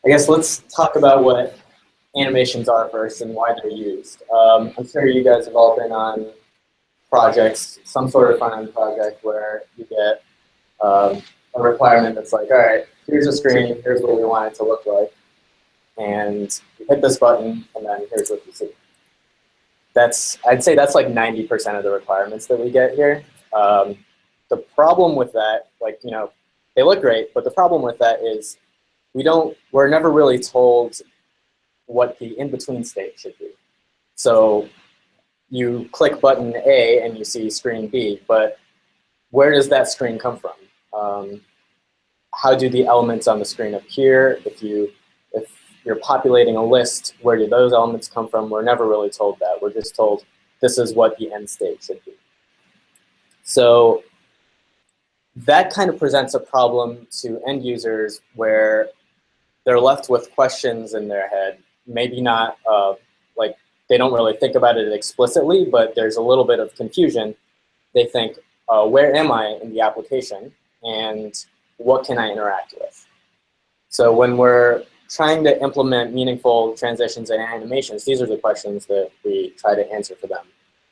I guess let's talk about what animations are first and why they're used. I'm sure you guys have all been on projects, some sort of front-end project where you get a requirement that's like, all right, here's a screen, here's what we want it to look like, and you hit this button, and then here's what you see. I'd say that's like 90% of the requirements that we get here. The problem with that, like, they look great, but the problem with that is we're never really told what the in-between state should be. So you click button A and you see screen B, but where does that screen come from? How do the elements on the screen appear? If you're populating a list, where do those elements come from? We're never really told that. We're just told this is what the end state should be. So that kind of presents a problem to end users where they're left with questions in their head, maybe not like they don't really think about it explicitly, but there's a little bit of confusion. They think, where am I in the application, and what can I interact with? So when we're trying to implement meaningful transitions and animations, these are the questions that we try to answer for them.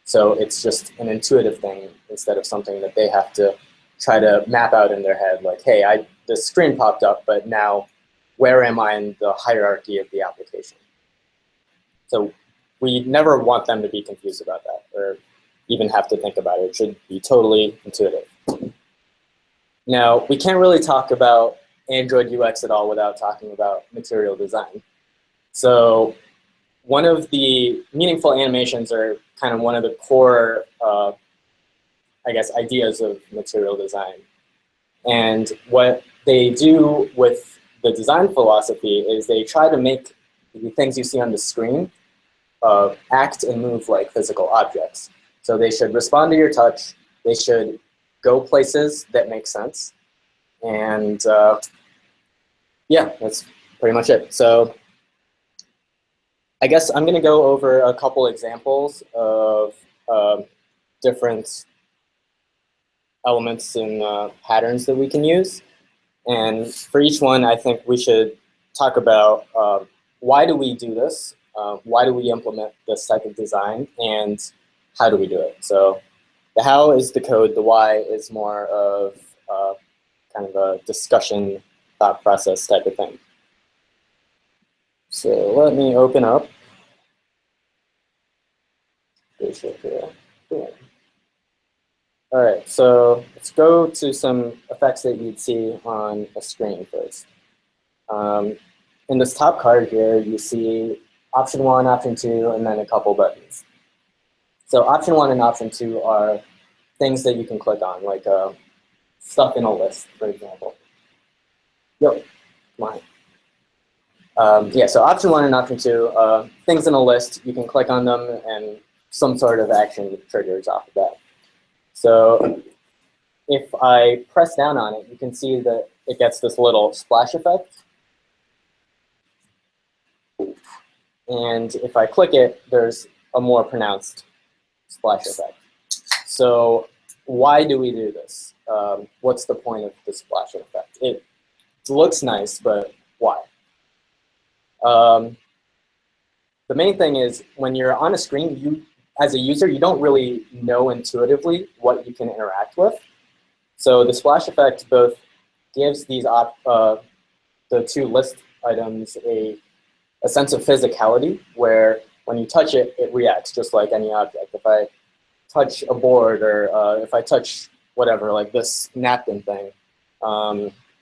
So it's just an intuitive thing instead of something that they have to try to map out in their head, like, hey, the screen popped up, but now where am I in the hierarchy of the application? So we never want them to be confused about that or even have to think about it. It should be totally intuitive. Now, we can't really talk about Android UX at all without talking about material design. So one of the meaningful animations are kind of one of the core, I guess, ideas of material design. And what they do with the design philosophy is they try to make the things you see on the screen act and move like physical objects. So they should respond to your touch. They should go places that make sense. And yeah, that's pretty much it. So I guess I'm going to go over a couple examples of different elements and patterns that we can use. And for each one, I think we should talk about why do we do this? Why do we implement this type of design? And how do we do it? So the how is the code. The why is more of kind of a discussion, thought process type of thing. So let me open up. All right, so let's go to some effects that you'd see on a screen first. In this top card here, you see option 1, option 2, and then a couple buttons. So option 1 and option 2 are things that you can click on, like stuff in a list, for example. Yo, come on. Yeah, so option 1 and option 2, things in a list, you can click on them and some sort of action triggers off of that. So if I press down on it, you can see that it gets this little splash effect. And if I click it, there's a more pronounced splash effect. So why do we do this? What's the point of the splash effect? It looks nice, but why? The main thing is when you're on a screen, as a user, you don't really know intuitively what you can interact with. So the splash effect both gives these the two list items a sense of physicality, where when you touch it, it reacts just like any object. If I touch a board or if I touch whatever, like this napkin thing,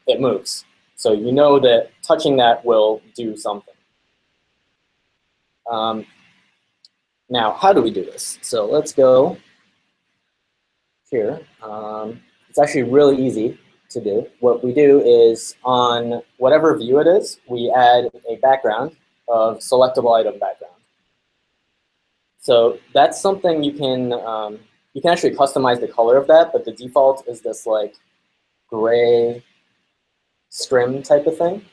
it moves. So you know that touching that will do something. Now, how do we do this? So let's go here. It's actually really easy to do. What we do is on whatever view it is, we add a background of selectable item background. So that's something you can actually customize the color of that, but the default is this like gray scrim type of thing.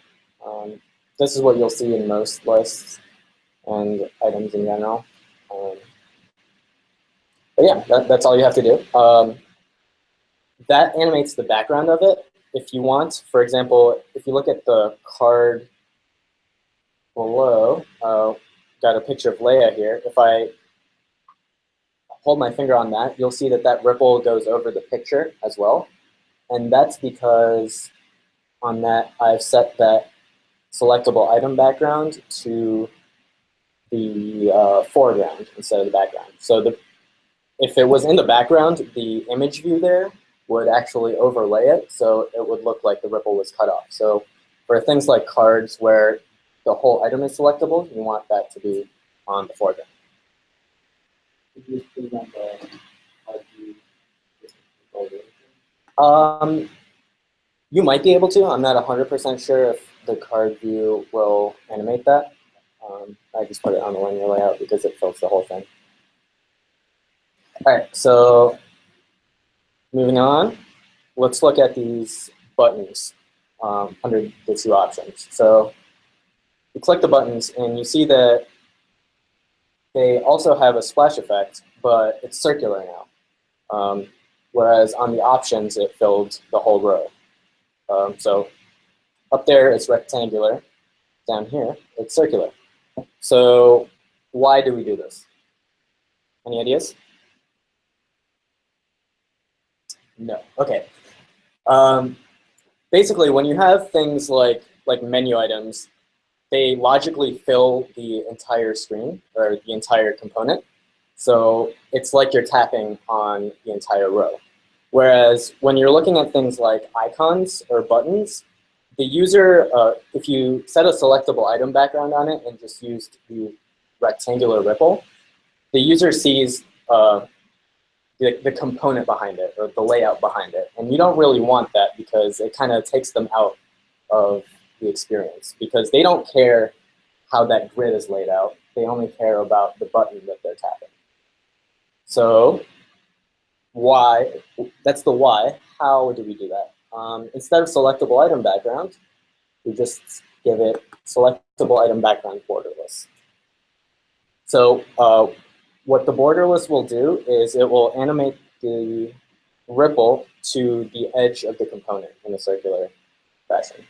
This is what you'll see in most lists and items in general. But yeah, that's all you have to do. That animates the background of it. If you want, for example, if you look at the card below, got a picture of Leia here. If I hold my finger on that, you'll see that that ripple goes over the picture as well. And that's because on that, I've set that selectable item background to the foreground instead of the background. So if it was in the background, the image view there would actually overlay it, so it would look like the ripple was cut off. So for things like cards where the whole item is selectable, you want that to be on the foreground. You might be able to. I'm not 100% sure if the card view will animate that. I just put it on the linear layout because it fills the whole thing. All right, so moving on, let's look at these buttons under the two options. So you click the buttons and you see that they also have a splash effect, but it's circular now. Whereas on the options, it filled the whole row. So up there, it's rectangular. Down here, it's circular. So why do we do this? Any ideas? No. Okay. Basically, when you have things like menu items, they logically fill the entire screen or the entire component. So it's like you're tapping on the entire row. Whereas when you're looking at things like icons or buttons, the user, if you set a selectable item background on it and just used the rectangular ripple, the user sees the component behind it or the layout behind it. And you don't really want that because it kind of takes them out of the experience because they don't care how that grid is laid out. They only care about the button that they're tapping. So why? That's the why. How do we do that? Instead of selectable item background, we just give it selectable item background borderless. So what the borderless will do is it will animate the ripple to the edge of the component in a circular fashion.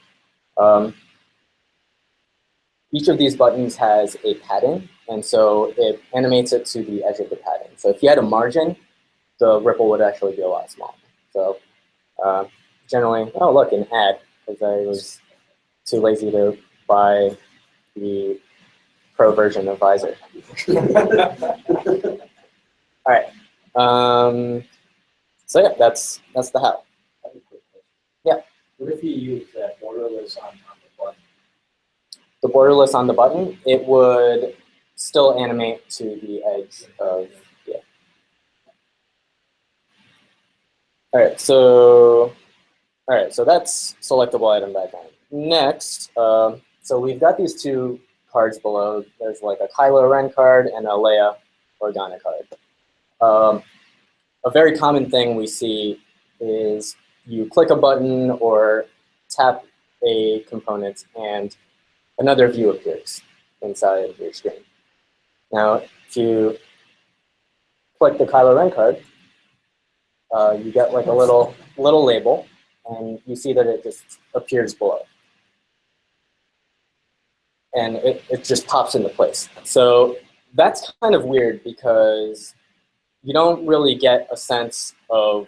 Each of these buttons has a padding, and so it animates it to the edge of the padding. So if you had a margin, the ripple would actually be a lot smaller. So generally, oh look, an ad, because I was too lazy to buy the pro version of Visor. All right. So yeah, that's the how. Yeah. What if you use that borderless on the button? The borderless on the button, it would still animate to the edge of, yeah. All right, so that's selectable item background. Next, so we've got these two cards below. There's like a Kylo Ren card and a Leia Organa card. A very common thing we see is you click a button or tap a component and another view appears inside of your screen. Now, if you click the Kylo Ren card, you get like a little label, and you see that it just appears below. And it just pops into place. So that's kind of weird because you don't really get a sense of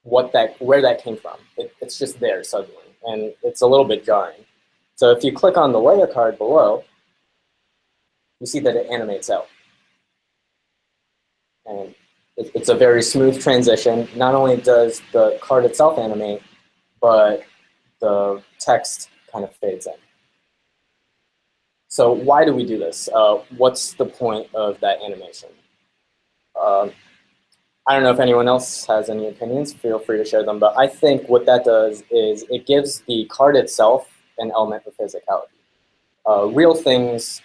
where that came from. It's just there suddenly, and it's a little bit jarring. So if you click on the Leia card below, you see that it animates out. And it's a very smooth transition. Not only does the card itself animate, but the text kind of fades in. So why do we do this? What's the point of that animation? I don't know if anyone else has any opinions. Feel free to share them. But I think what that does is it gives the card itself an element of physicality. Real things,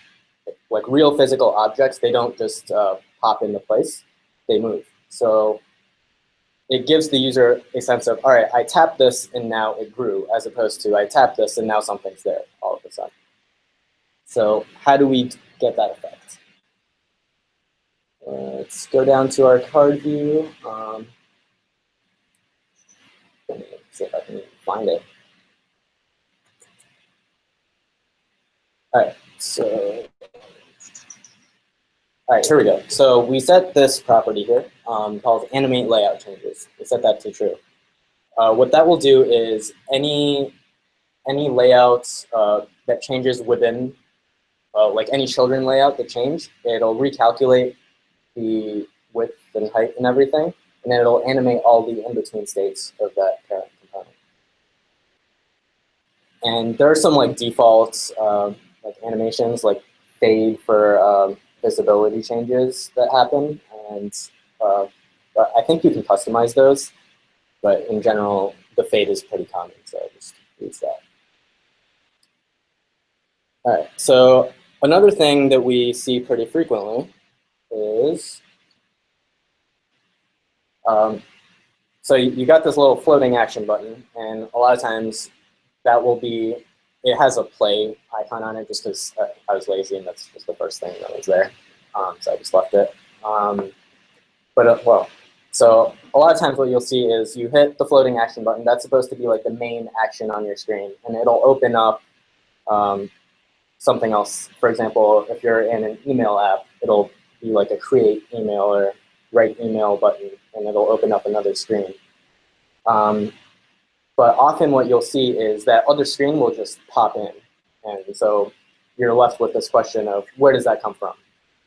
like real physical objects, they don't just pop into place. They move. So it gives the user a sense of, all right, I tapped this and now it grew, as opposed to I tapped this and now something's there all of a sudden. So how do we get that effect? Let's go down to our card view. Let me see if I can find it. All right, so all right, here we go. So we set this property here called animate layout changes. We set that to true. What that will do is any layouts that changes within, like any children layout that change, it'll recalculate the width and height and everything, and then it'll animate all the in-between states of that parent component. And there are some like defaults, like animations, like fade for visibility changes that happen, and but I think you can customize those. But in general, the fade is pretty common, so I just use that. All right, so another thing that we see pretty frequently is, so you got this little floating action button, and a lot of times that will be, it has a play icon on it just because I was lazy and that's just the first thing that was there. So I just left it. Well, so a lot of times what you'll see is you hit the floating action button. That's supposed to be like the main action on your screen, and it'll open up something else. For example, if you're in an email app, it'll be like a create email or write email button, and it'll open up another screen. But often what you'll see is that other screen will just pop in. And so you're left with this question of where does that come from?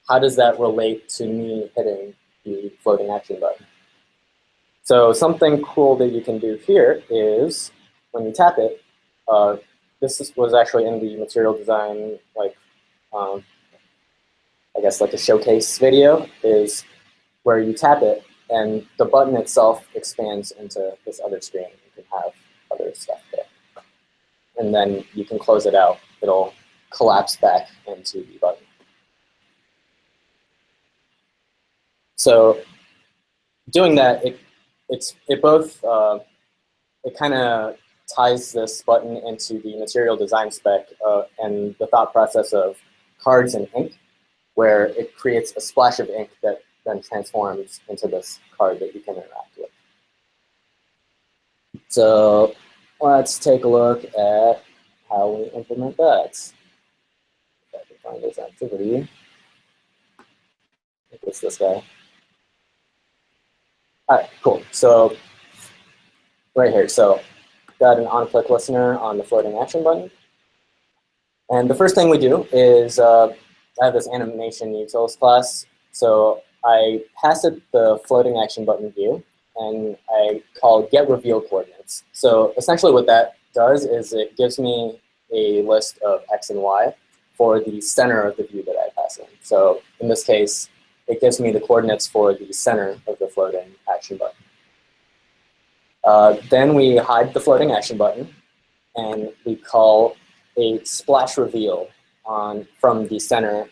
How does that relate to me hitting the floating action button? So something cool that you can do here is when you tap it, was actually in the material design, like, I guess like a showcase video, is where you tap it and the button itself expands into this other screen. You can have other stuff there. And then you can close it out. It'll collapse back into the button. So doing that, it kind of ties this button into the material design spec and the thought process of cards and ink, where it creates a splash of ink that then transforms into this card that you can interact with. So let's take a look at how we implement that. If I can find this activity. I think it's this guy. All right, cool. So right here, so got an on-click listener on the floating action button. And the first thing we do is I have this animation utils class. So I pass it the floating action button view, and I call get reveal coordinates. So essentially what that does is it gives me a list of x and y for the center of the view that I pass in. So in this case, it gives me the coordinates for the center of the floating action button. Then we hide the floating action button, and we call a splash reveal from the center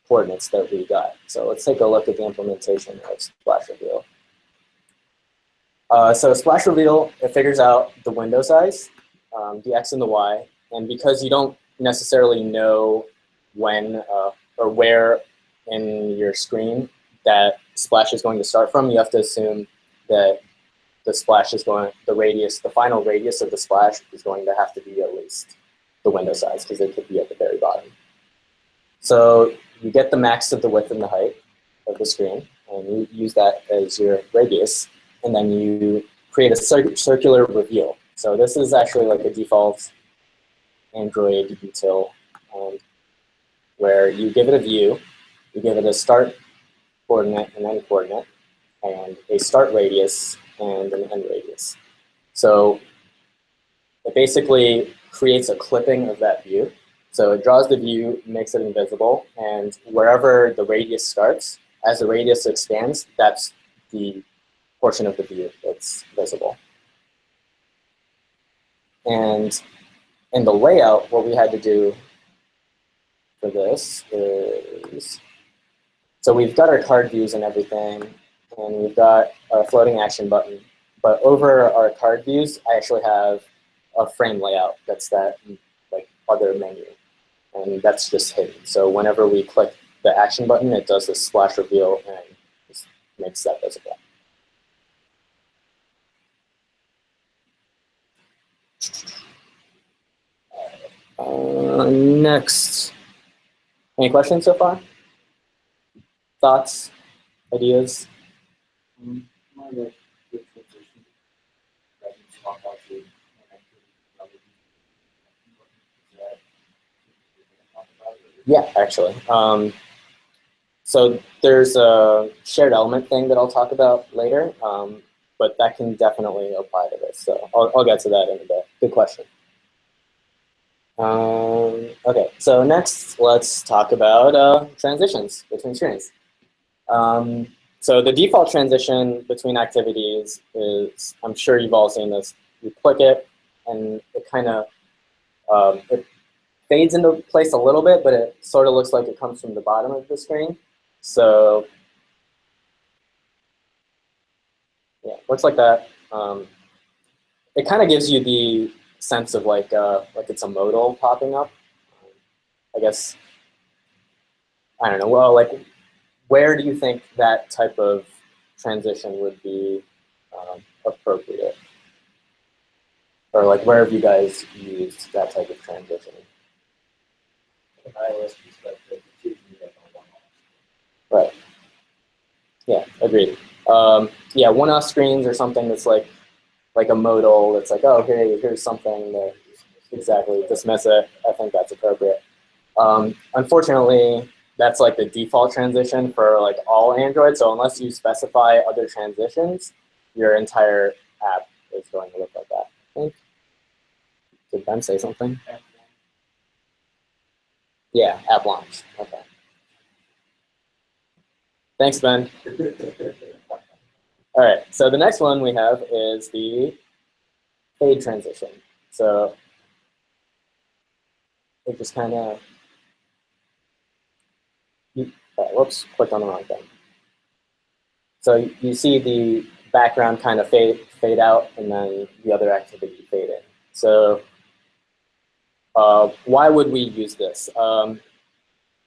coordinates that we got. So let's take a look at the implementation of splash reveal. So splash reveal, it figures out the window size, the x and the y, and because you don't necessarily know when or where in your screen that splash is going to start from, you have to assume that the splash is going, the final radius of the splash is going to have to be at least the window size, because it could be at the very bottom. So you get the max of the width and the height of the screen, and you use that as your radius, and then you create a circular reveal. So this is actually like a default Android util, where you give it a view, you give it a start coordinate and end coordinate, and a start radius and an end radius. So it basically creates a clipping of that view. So it draws the view, makes it invisible, and wherever the radius starts, as the radius expands, that's the portion of the view that's visible. And in the layout, what we had to do for this is, so we've got our card views and everything, and we've got our floating action button. But over our card views, I actually have a frame layout that's that like other menu, and that's just hidden. So whenever we click the action button, it does this splash reveal and just makes that visible. Next, any questions so far? Thoughts, ideas? My good transition. That you talk about the Yeah, actually. So there's a shared element thing that I'll talk about later, but that can definitely apply to this. So I'll get to that in a bit. Good question. Okay, so next let's talk about transitions between screens. So the default transition between activities is, I'm sure you've all seen this, you click it and it kind of, it fades into place a little bit, but it sort of looks like it comes from the bottom of the screen. So yeah, looks like that. It kind of gives you the sense of like it's a modal popping up. I guess, I don't know, well, like where do you think that type of transition would be appropriate? Or like where have you guys used that type of transition? From iOS perspective, it's usually like a one-off. Right. Yeah, agreed. Yeah, one-off screens or something that's like a modal. That's like, oh, here's something that exactly dismiss it. I think that's appropriate. Unfortunately, that's like the default transition for like all Android. So unless you specify other transitions, your entire app is going to look like that. I think. Did Ben say something? Yeah, app launch. Okay. Thanks, Ben. All right, so the next one we have is the fade transition. So it just kind of, whoops, clicked on the wrong thing. So you see the background kind of fade out and then the other activity fade in. So why would we use this?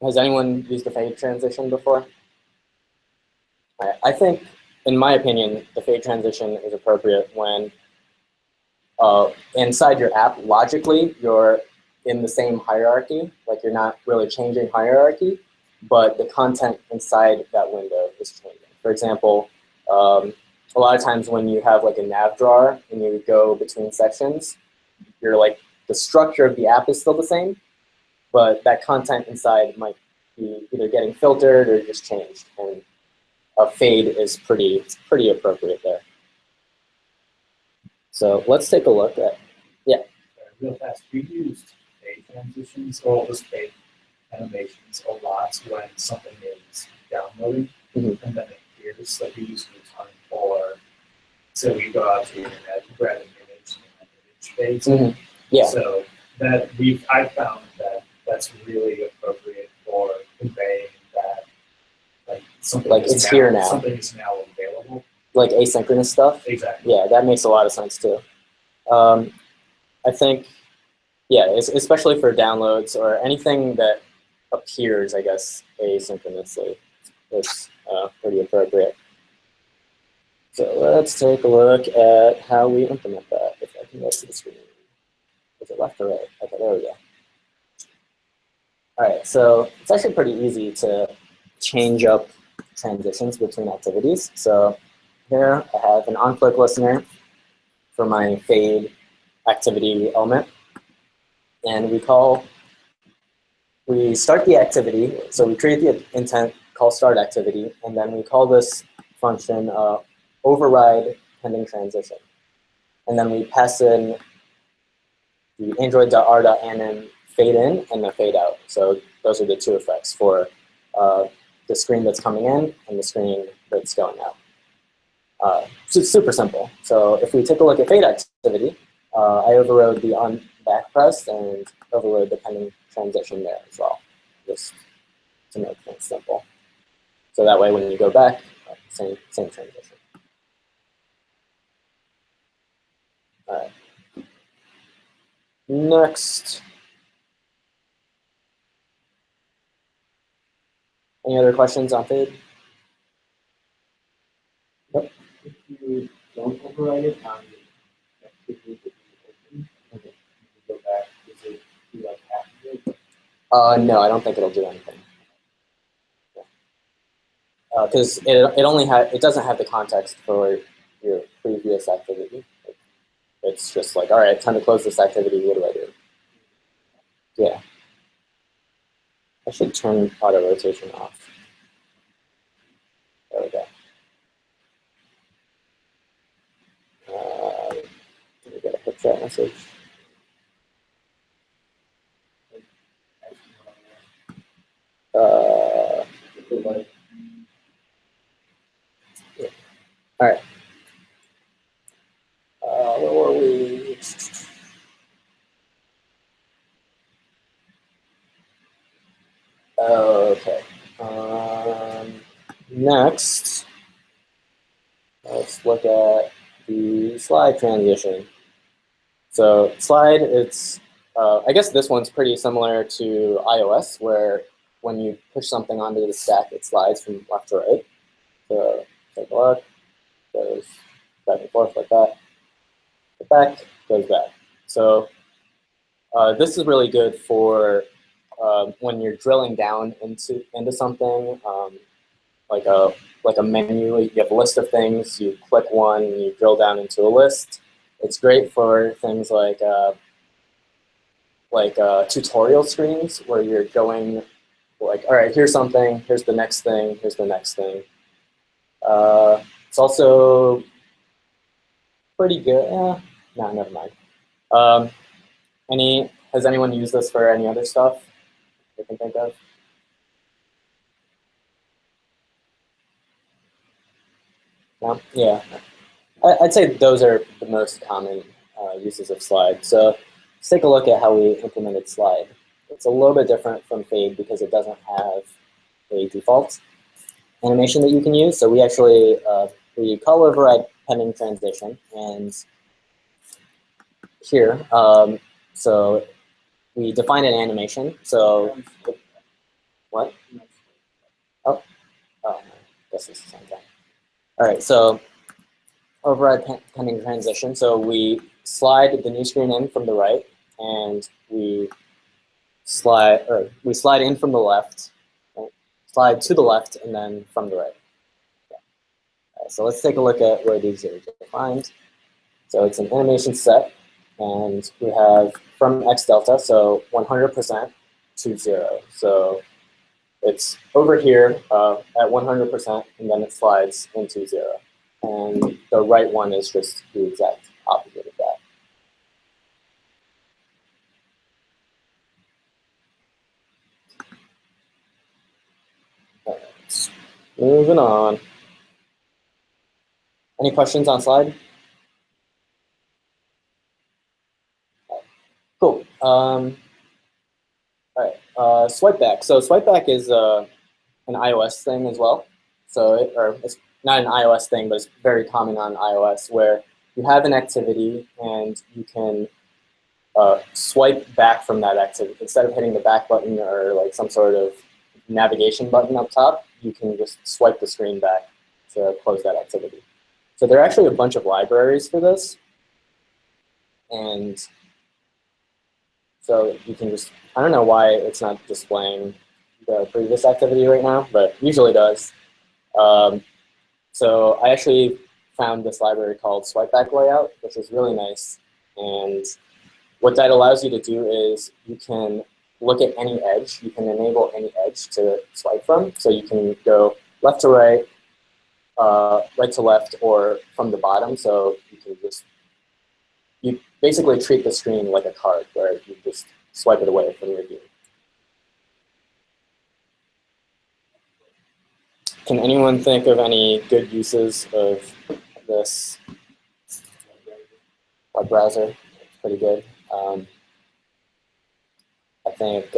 Has anyone used the fade transition before? I think, in my opinion, the fade transition is appropriate when inside your app, logically, you're in the same hierarchy, like you're not really changing hierarchy, but the content inside that window is changing. For example, a lot of times when you have like a nav drawer and you go between sections, you're like, the structure of the app is still the same, but that content inside might be either getting filtered or just changed. And a fade is pretty appropriate there. So let's take a look at, yeah. Real fast, we used fade transitions, or just fade animations a lot when something is downloading, and then it appears. Like we use it a ton for, so we go out to the internet, grab an image, and image fades. Yeah. So that I found that that's really appropriate for conveying that like something like is it's here now. Something is now available. Like asynchronous stuff? Exactly. Yeah, that makes a lot of sense too. I think, yeah, especially for downloads or anything that appears, I guess, asynchronously, it's pretty appropriate. So let's take a look at how we implement that. If I can go to the screen. Is it left or right? Okay, there we go. All right, so it's actually pretty easy to change up transitions between activities. So here I have an on-click listener for my fade activity element. And we start the activity. So we create the intent, call start activity, and then we call this function override pending transition. And then we pass in the android.r.anim fade in and the fade out. So those are the two effects for the screen that's coming in and the screen that's going out. So it's super simple. So if we take a look at fade activity, I overrode the on back press and overrode the pending transition there as well, just to make things simple. So that way when you go back, same transition. All right. Next. Any other questions on fade? Yep. If you don't override it on the activity that you open, you go back, is it you like activate No, I don't think it'll do anything. Because it doesn't have the context for your previous activity. It's just like, all right, time to close this activity. What do I do? Yeah. I should turn auto rotation off. There we go. Did we get a hit chat message? Yeah. All right. Where were we? Okay. Next, let's look at the slide transition. So slide, I guess this one's pretty similar to iOS, where when you push something onto the stack, it slides from left to right. So take a look, goes back and forth like that. Get back, goes back. So this is really good for when you're drilling down into something, like a menu. You have a list of things. You click one, and you drill down into a list. It's great for things like tutorial screens where you're going like, all right, here's something, here's the next thing, here's the next thing. It's also pretty good. No, never mind. Has anyone used this for any other stuff you can think of? No? Yeah. I'd say those are the most common uses of slide. So let's take a look at how we implemented slide. It's a little bit different from fade because it doesn't have a default animation that you can use. So we actually we call override pending transition, and here, so we define an animation. So what? Oh, I guess this is the same thing. All right, so override pending transition. So we slide the new screen in from the right, and we slide in from the left, right? Slide to the left, and then from the right. Yeah. Right, so let's take a look at where these are defined. So it's an animation set, and we have from x delta, so 100% to 0. So it's over here at 100%, and then it slides into 0. And the right one is just the exact opposite of that. All right. Moving on. Any questions on slide? Cool. All right. Swipe back. So swipe back is an iOS thing as well. So it's not an iOS thing, but it's very common on iOS where you have an activity and you can swipe back from that activity. Instead of hitting the back button or like some sort of navigation button up top, you can just swipe the screen back to close that activity. So there are actually a bunch of libraries for this. And so you can just, I don't know why it's not displaying the previous activity right now, but usually does. So I actually found this library called Swipe Back Layout, which is really nice. And what that allows you to do is you can look at any edge. You can enable any edge to swipe from. So you can go left to right, right to left, or from the bottom. So you basically treat the screen like a card where you just swipe it away from your view. Can anyone think of any good uses of this web browser? It's pretty good. I think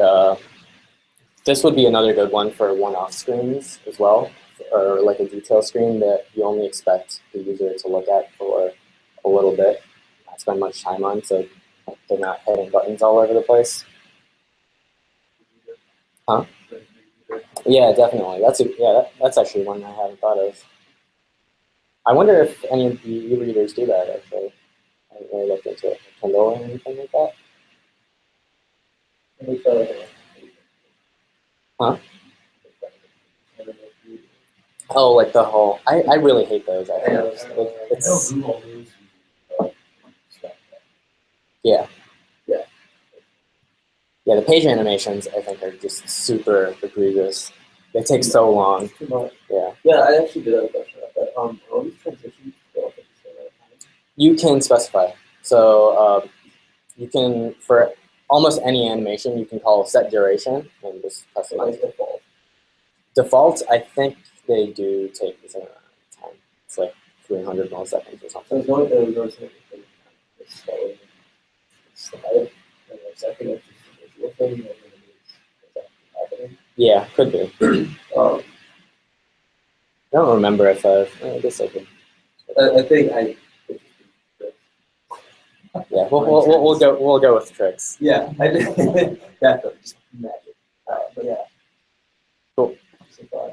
this would be another good one for one-off screens as well, or like a detail screen that you only expect the user to look at for a little bit, not spend much time on, so they're not hitting buttons all over the place. Huh? Yeah, definitely. That's actually one I haven't thought of. I wonder if any of the e-readers do that, actually. I haven't really looked into it. Kindle or anything like that. Huh? Oh, like the whole. I really hate those. I think it's Google News. yeah. Yeah. Yeah, the page animations I think are just super egregious. They take so long. Too much. Yeah. Yeah, I actually did have a question about that. Are these transitions built at the same time? You can specify. So you can, for almost any animation, you can call set duration and just customize it. Default. Default, I think they do take the same amount of time. It's like 300 milliseconds or So something. as long as there was something it's slide, and a second it's just a visual thing, and then it's actually happening. Yeah, could be. Um, I don't remember if I guess I could. I think I. Yeah, we'll go with tricks. Yeah, I did. Definitely, just magic. But yeah. Cool. So far.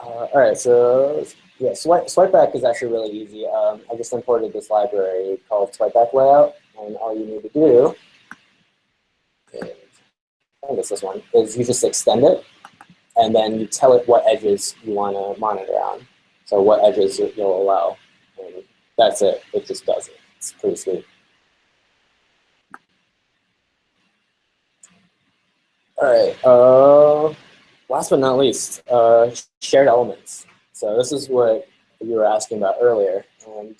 All right, so yeah, swipe back is actually really easy. I just imported this library called Swipe Back Layout, and all you need to do is, I think it's this one, is you just extend it, and then you tell it what edges you want to monitor on. So what edges you'll allow, and that's it. It just does it. It's pretty sweet. All right. Last but not least, shared elements. So this is what you were asking about earlier, and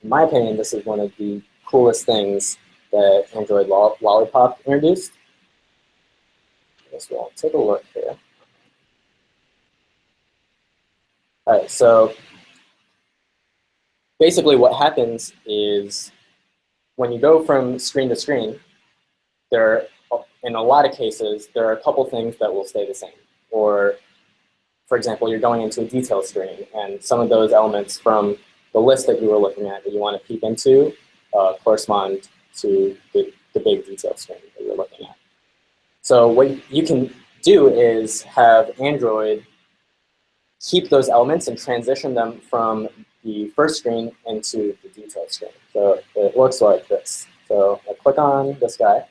in my opinion, this is one of the coolest things that Android Lollipop introduced. I guess we'll take a look here. All right, so basically what happens is when you go from screen to screen, in a lot of cases, there are a couple things that will stay the same. Or, for example, you're going into a detail screen, and some of those elements from the list that you were looking at that you want to peek into correspond to the big detail screen that you're looking at. So what you can do is have Android keep those elements and transition them from the first screen into the detail screen. So it looks like this. So I click on this guy,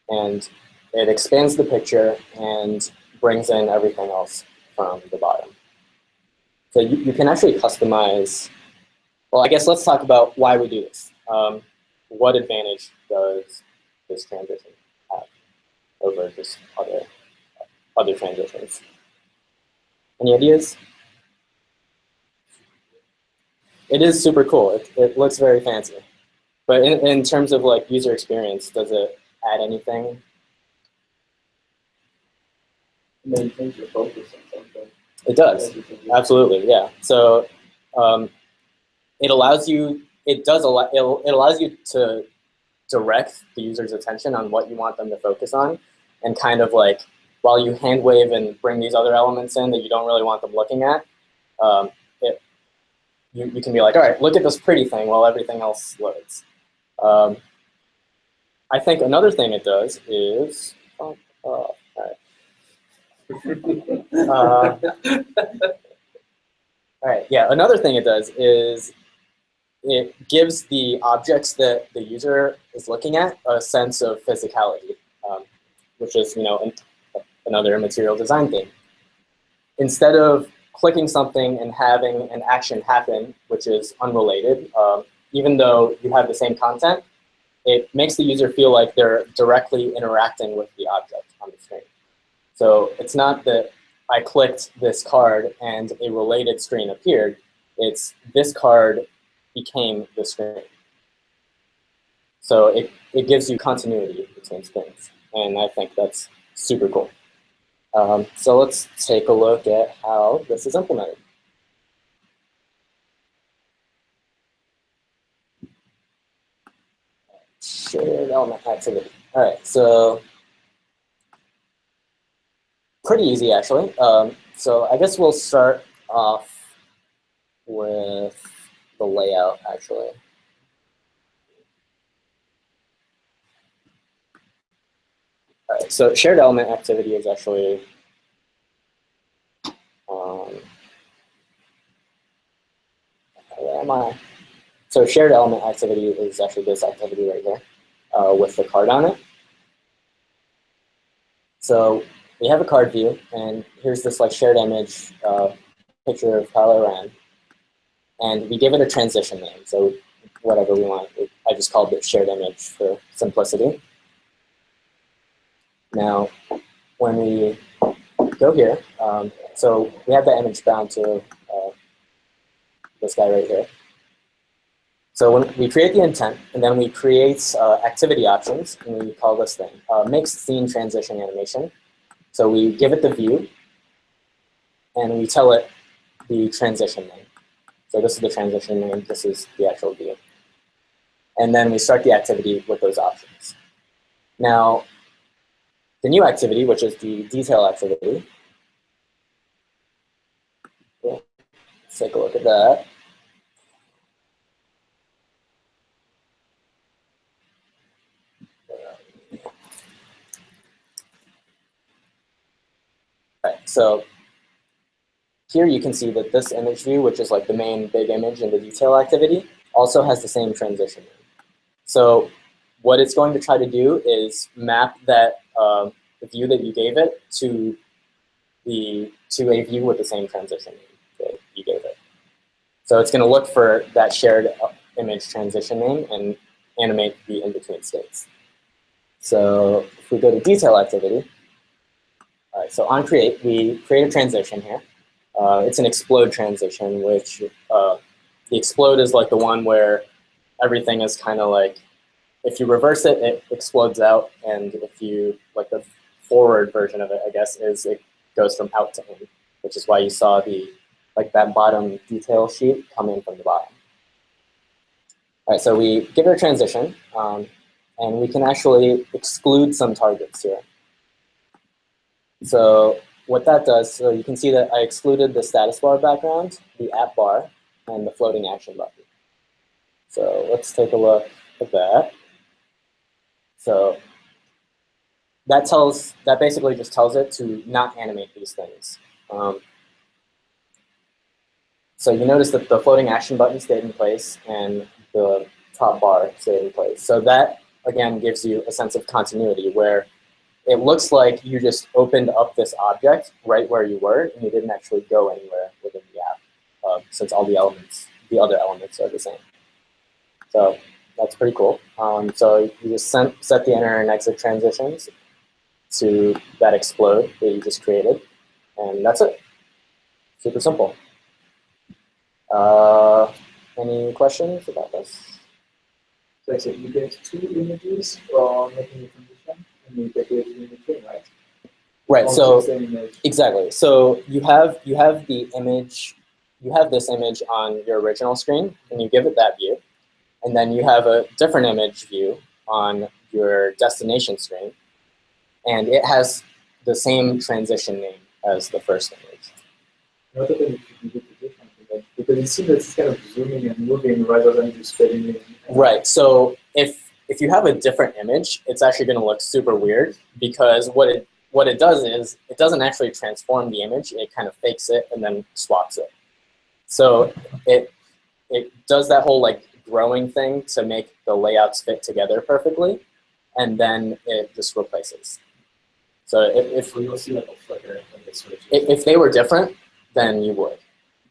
and it expands the picture and brings in everything else from the bottom. So you can actually customize. Well, I guess let's talk about why we do this. What advantage does this transition have over just other transitions? Any ideas? It is super cool. It looks very fancy. But in terms of like user experience, does it add anything? Maintains your focus on something. It does. Absolutely, yeah. So it allows you. It allows you to direct the user's attention on what you want them to focus on, and kind of like while you hand wave and bring these other elements in that you don't really want them looking at, you can be like, all right, look at this pretty thing while everything else loads. I think another thing it does is, all right, yeah, another thing it does is it gives the objects that the user is looking at a sense of physicality, which is, another material design thing. Instead of clicking something and having an action happen, which is unrelated, even though you have the same content, it makes the user feel like they're directly interacting with the object on the screen. So it's not that I clicked this card and a related screen appeared. It's this card became the screen. So it gives you continuity between screens. And I think that's super cool. So let's take a look at how this is implemented. Shared element activity. All right, so pretty easy actually. So I guess we'll start off with the layout actually. All right, so shared element activity is actually where am I? So shared element activity is actually this activity right here with the card on it. So we have a card view, and here's this like shared image picture of Kylo Ren, and we give it a transition name. So whatever we want. I just called it shared image for simplicity. Now, when we go here, so we have the image bound to this guy right here. So when we create the intent, and then we create activity options, and we call this thing mixed scene transition animation. So we give it the view, and we tell it the transition name. So this is the transition name, this is the actual view. And then we start the activity with those options. Now, the new activity, which is the detail activity, let's take a look at that. All right, so here you can see that this image view, which is like the main big image in the detail activity, also has the same transition name. So what it's going to try to do is map that the view that you gave it to a view with the same transition name that you gave it. So it's going to look for that shared image transition name and animate the in-between states. So if we go to detail activity, all right, so on create, we create a transition here. It's an explode transition, which the explode is like the one where everything is kind of like, if you reverse it, it explodes out, and if you, like the forward version of it, I guess, is it goes from out to in, which is why you saw the, like that bottom detail sheet come in from the bottom. All right, so we give it a transition, and we can actually exclude some targets here. So what that does, so you can see that I excluded the status bar background, the app bar, and the floating action button. So let's take a look at that. So that basically just tells it to not animate these things. So you notice that the floating action button stayed in place and the top bar stayed in place. So that, again, gives you a sense of continuity where it looks like you just opened up this object right where you were and you didn't actually go anywhere within the app since all the other elements are the same. So that's pretty cool. So you just set the enter and exit transitions to that explode that you just created, and that's it. Super simple. Any questions about this? So I said you get two images from making a transition, and you get it in between, right? Right. All So the same image. exactly. So you have the image. You have this image on your original screen, and you give it that view, and then you have a different image view on your destination screen, and it has the same transition name as the first image. What if you do it differently? Like, because it seems that it's kind of zooming and moving rather than just fading in. Right. So if you have a different image, it's actually going to look super weird because what it does is it doesn't actually transform the image. It kind of fakes it and then swaps it. So it does that whole like growing thing to make the layouts fit together perfectly, and then it just replaces. So if you'll see like a flicker when they switch. If they were different, then you would.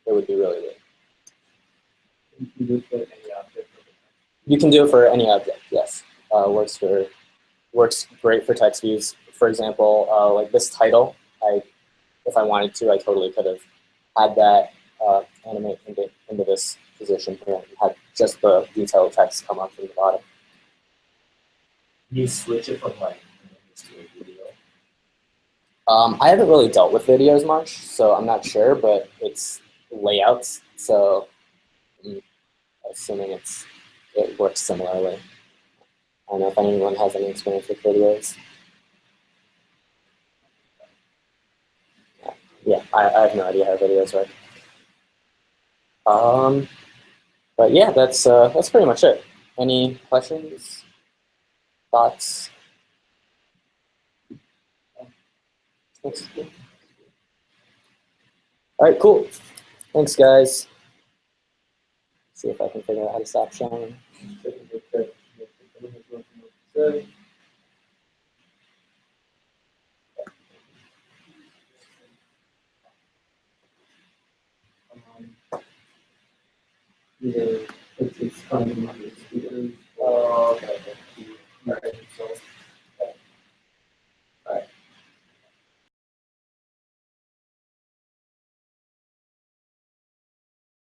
It would be really weird. You do it for any object. You can do it for any object, yes. Works great for text views. For example, like this title, if I wanted to, I totally could have had that animate into this position here and had just the detailed text come up from the bottom. You switch it from like images to a video. I haven't really dealt with videos much, so I'm not sure, but it's layouts, so I'm assuming it works similarly. I don't know if anyone has any experience with videos. Yeah, I have no idea how videos work. But yeah, that's pretty much it. Any questions? Thoughts? Thanks. All right, cool. Thanks, guys. See if I can figure out how to stop sharing. Either it's kind of